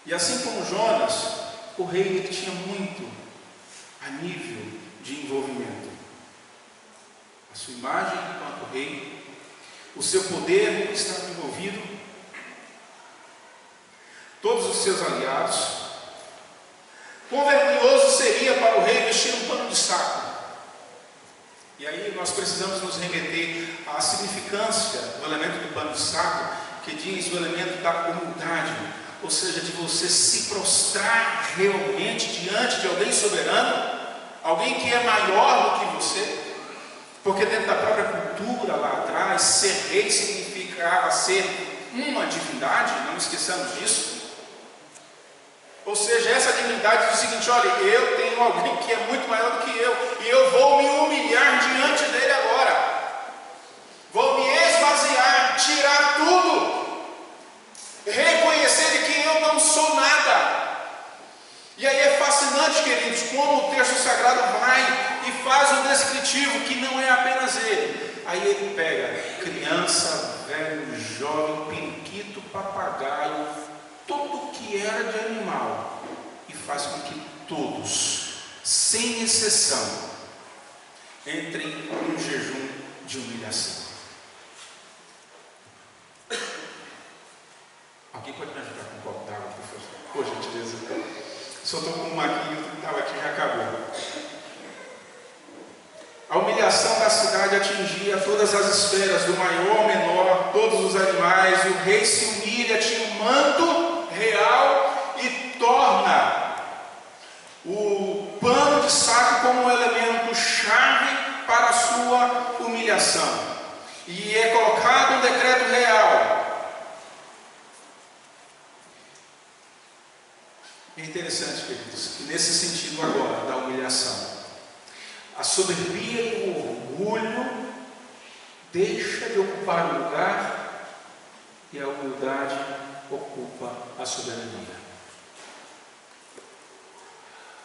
E assim como Jonas, o rei ele tinha muito a nível de envolvimento. A sua imagem enquanto rei, o seu poder estava envolvido, todos os seus aliados. Quão vergonhoso seria para o rei vestir um pano de saco. E aí nós precisamos nos remeter à significância do elemento do pano de saco, que diz o elemento da humildade, ou seja, de você se prostrar realmente diante de alguém soberano, alguém que é maior do que você, porque dentro da própria cultura lá atrás, ser rei significava ser uma divindade, não esqueçamos disso. Ou seja, essa divindade diz o seguinte: olha, eu tenho alguém que é muito maior do que eu, e eu vou me humilhar diante dele agora, vou me esvaziar, tirar tudo, reconhecer de que eu não sou nada. E aí é fascinante, queridos, como o texto sagrado vai e faz um descritivo que não é apenas ele. Aí ele pega criança, velho, jovem, periquito, papagaio, tudo que era de animal, e faz com que todos, sem exceção, entrem num jejum de humilhação. Alguém pode me ajudar com um copo d'água, por gentileza? Só estou com uma aqui, o que estava aqui já acabou. A humilhação da cidade atingia todas as esferas, do maior ao menor, todos os animais. O rei se humilha, tinha um manto real e torna o pano de saco como um elemento chave para a sua humilhação. E é colocado um decreto real. É interessante, queridos, que nesse sentido agora da humilhação, a soberbia e o orgulho deixa de ocupar o lugar e a humildade ocupa a soberania.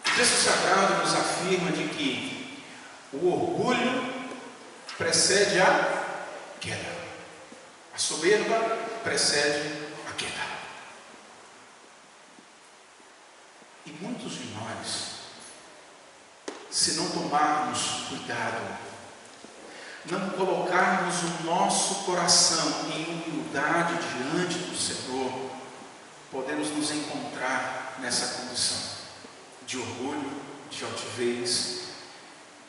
O texto sagrado nos afirma de que o orgulho precede a queda, a soberba precede a queda. E muitos de nós, se não tomarmos cuidado, não colocarmos o nosso coração em humildade diante do Senhor, podemos nos encontrar nessa condição de orgulho, de altivez,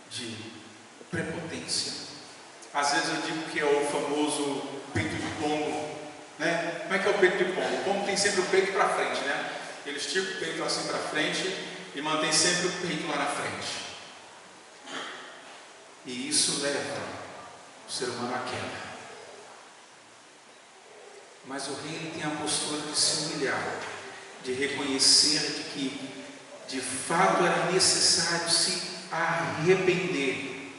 de prepotência, Às vezes eu digo que é o famoso peito de pombo, né? Como é que é o peito de pombo? O pombo tem sempre o peito para frente, né? Ele estica o peito assim para frente e mantém sempre o peito lá na frente. E isso leva o ser humano à queda. Mas o rei tem a postura de se humilhar, de reconhecer de que de fato era necessário se arrepender,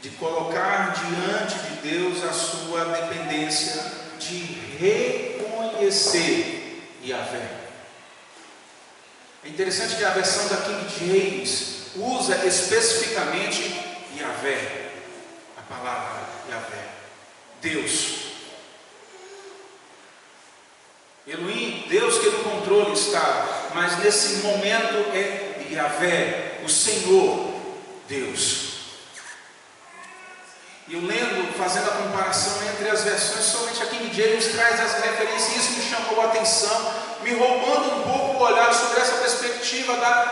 de colocar diante de Deus a sua dependência, de reconhecer Yahvé. É interessante que a versão da King James usa especificamente Yahvé, a palavra Yahvé, Deus. Elohim, Deus que no controle está, mas nesse momento é Yahvé, o Senhor, Deus. E eu lendo, fazendo a comparação entre as versões, somente a King James traz essa referência, e isso me chamou a atenção, me roubando um pouco o olhar sobre essa perspectiva da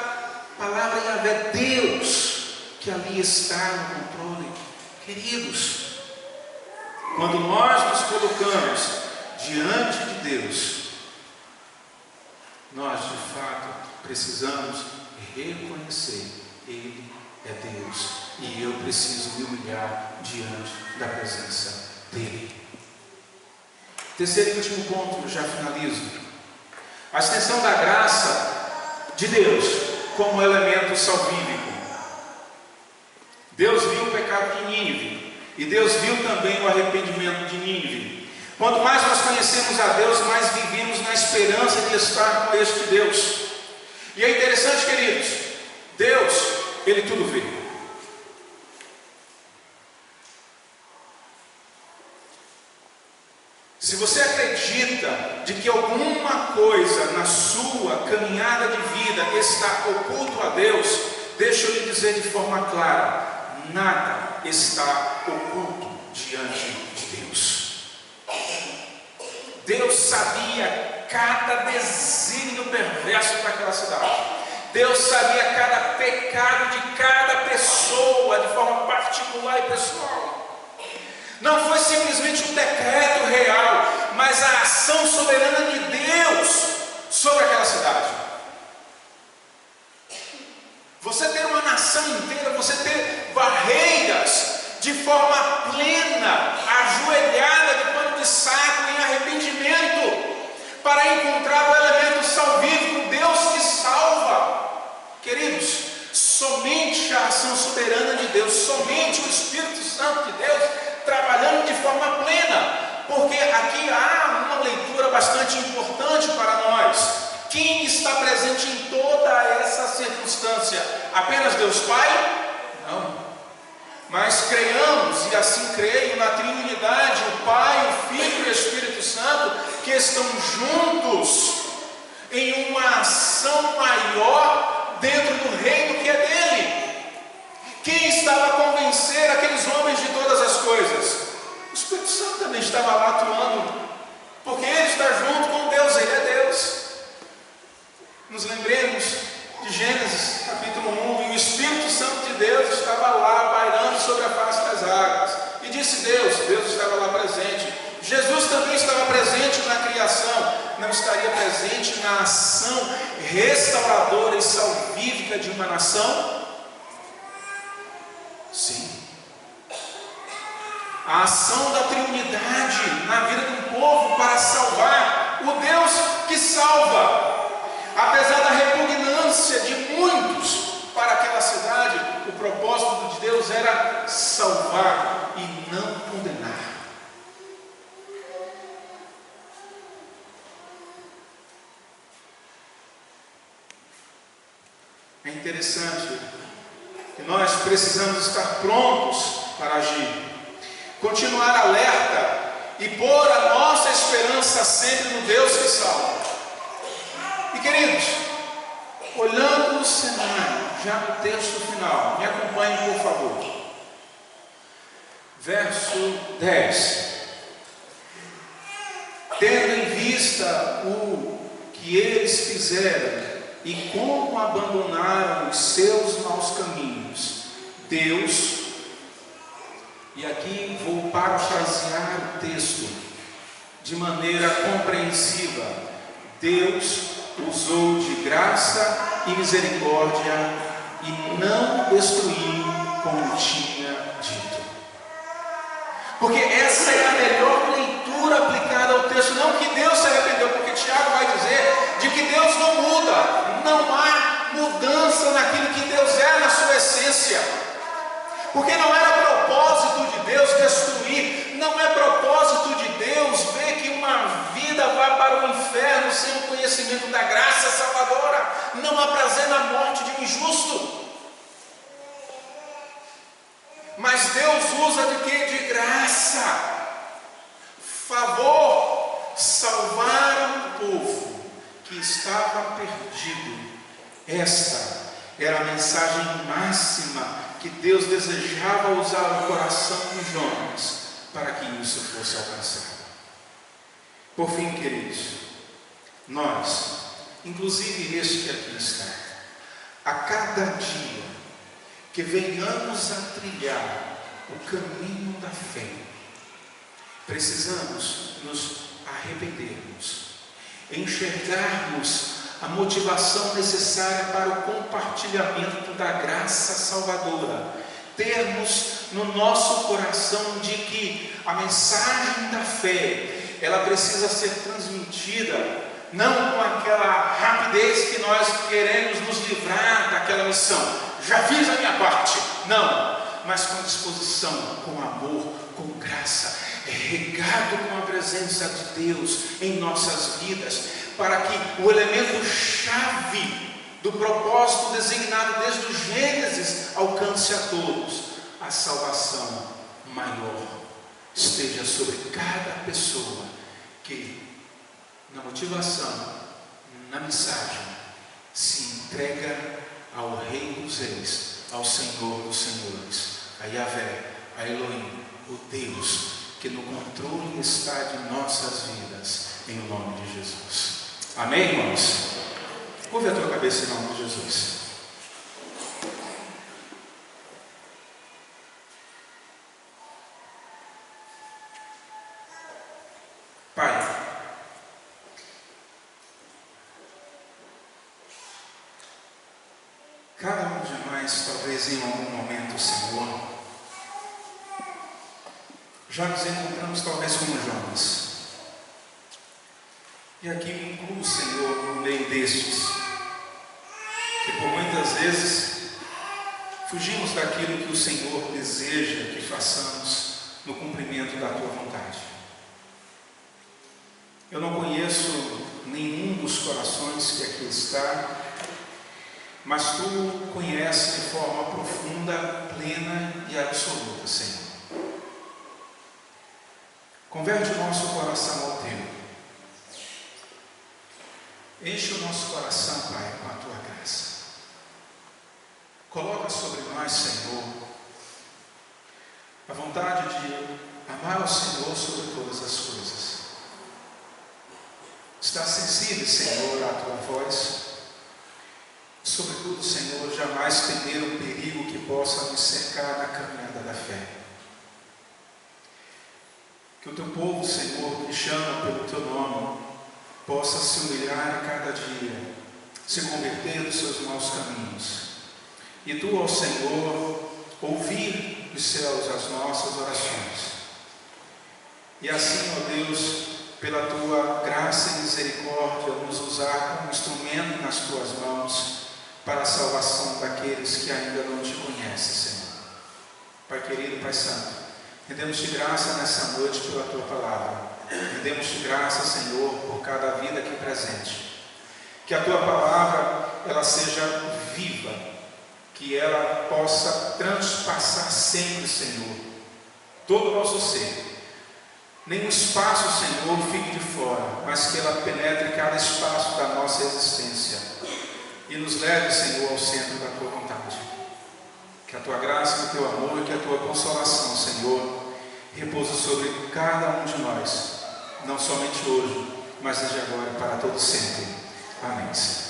palavra Yahvé, Deus, que ali está no controle. Queridos, quando nós nos colocamos diante de Deus, nós de fato precisamos reconhecer, Ele é Deus, e eu preciso me humilhar diante da presença dEle. Terceiro e último ponto, já finalizo. A extensão da graça de Deus como elemento salvífico. Deus viu o pecado de Nínive, e Deus viu também o arrependimento de Nínive. Quanto mais nós conhecemos a Deus, mais vivemos na esperança de estar com este Deus. E é interessante, queridos, Deus, Ele tudo vê. Se você acredita de que alguma coisa na sua caminhada de vida está oculto a Deus, deixa eu lhe dizer de forma clara: nada está oculto diante de Deus. Deus sabia cada desígnio perverso daquela cidade. Deus sabia cada pecado de cada pessoa de forma particular e pessoal. Não foi simplesmente um decreto real, mas a ação soberana de Deus sobre aquela cidade. Você ter uma nação inteira, você ter barreiras de forma plena, ajoelhada de pano de saco em arrependimento, para encontrar o elemento salvífico, Deus que salva. Queridos, somente a ação soberana de Deus, somente o Espírito Santo de Deus trabalhando de forma plena, porque aqui há uma leitura bastante importante para nós. Quem está presente em toda essa circunstância? Apenas Deus Pai? Não. Mas creiamos, e assim creio, na Trinidade, o Pai, o Filho e o Espírito Santo, que estão juntos em uma ação maior dentro do reino que é dele. Quem estava a convencer aqueles homens de todas as coisas? O Espírito Santo também estava lá atuando, porque ele está junto com Deus, ele é Deus. Nos lembremos de Gênesis capítulo 1, e o Espírito Santo de Deus estava lá pairando sobre a face das águas, e disse Deus estava lá presente. Jesus também estava presente na criação, não estaria presente na ação restauradora e salvífica de uma nação? Sim. A ação da Trindade na vida do povo para salvar, o Deus que salva. Apesar da repugnância de muitos para aquela cidade, o propósito de Deus era salvar e não condenar. É interessante que nós precisamos estar prontos para agir, continuar alerta e pôr a nossa esperança sempre no Deus que salva. E queridos, olhando o cenário, já no texto final, me acompanhem por favor. Verso 10. Tendo em vista o que eles fizeram e como abandonaram os seus maus caminhos, Deus E aqui vou parafrasear o texto de maneira compreensiva. Deus usou de graça e misericórdia e não destruiu como tinha dito. Porque essa é a melhor leitura aplicada ao texto. Não que Deus se arrependeu, porque Tiago vai dizer de que Deus não muda. Não há mudança naquilo que Deus é na sua essência. Porque não era propósito de Deus destruir. Não é propósito de Deus ver que uma vida vá para o inferno sem o conhecimento da graça salvadora. Não há prazer na morte de um injusto. Mas Deus usa de quê? De graça, favor, salvar um povo que estava perdido. Esta era a mensagem máxima que Deus desejava usar no coração de Jonas para que isso fosse alcançado. Por fim, queridos, nós, inclusive este que aqui está, a cada dia que venhamos a trilhar o caminho da fé, precisamos nos arrependermos, enxergarmos a motivação necessária para o compartilhamento da graça salvadora, termos no nosso coração de que a mensagem da fé, ela precisa ser transmitida, não com aquela rapidez que nós queremos nos livrar daquela missão. Já fiz a minha parte. Não, mas com disposição, com amor, com graça, regado com a presença de Deus em nossas vidas, para que o elemento chave do propósito designado desde o Gênesis alcance a todos. A salvação maior esteja sobre cada pessoa que, na motivação, na mensagem, se entrega ao Rei dos Reis, ao Senhor dos Senhores, a Yahvé, a Elohim, o Deus que no controle está de nossas vidas, em nome de Jesus. Amém, irmãos? Curva a tua cabeça em nome de Jesus. Pai, cada um de nós, talvez em algum momento, Senhor, já nos encontramos talvez como Jonas. E aqui me incluo, Senhor, no meio destes, que por muitas vezes fugimos daquilo que o Senhor deseja que façamos no cumprimento da Tua vontade. Eu não conheço nenhum dos corações que aqui está, mas Tu conheces de forma profunda, plena e absoluta, Senhor. Converte o nosso coração ao Teu. Enche o nosso coração, Pai, com a Tua graça. Coloca sobre nós, Senhor, a vontade de amar o Senhor sobre todas as coisas. Está sensível, Senhor, à Tua voz. Sobretudo, Senhor, jamais temer o perigo que possa nos cercar na caminhada da fé. Que o Teu povo, Senhor, que chama pelo Teu nome, possa se humilhar a cada dia, se converter dos seus maus caminhos. E Tu, ó Senhor, ouvir dos céus as nossas orações. E assim, ó Deus, pela Tua graça e misericórdia, nos usar como instrumento nas Tuas mãos, para a salvação daqueles que ainda não Te conhecem, Senhor. Pai querido, Pai santo, rendemos-Te graça nessa noite pela Tua palavra. Rendemos-Te graça, Senhor, por cada vida aqui presente. Que a Tua palavra, ela seja viva, que ela possa transpassar sempre, Senhor, todo o nosso ser. Nenhum espaço, Senhor, fique de fora, mas que ela penetre cada espaço da nossa existência e nos leve, Senhor, ao centro da Tua vontade. Que a Tua graça, o Teu amor e que a Tua consolação, Senhor, repousa sobre cada um de nós, não somente hoje, mas desde agora e para todo sempre. Amém, Senhor.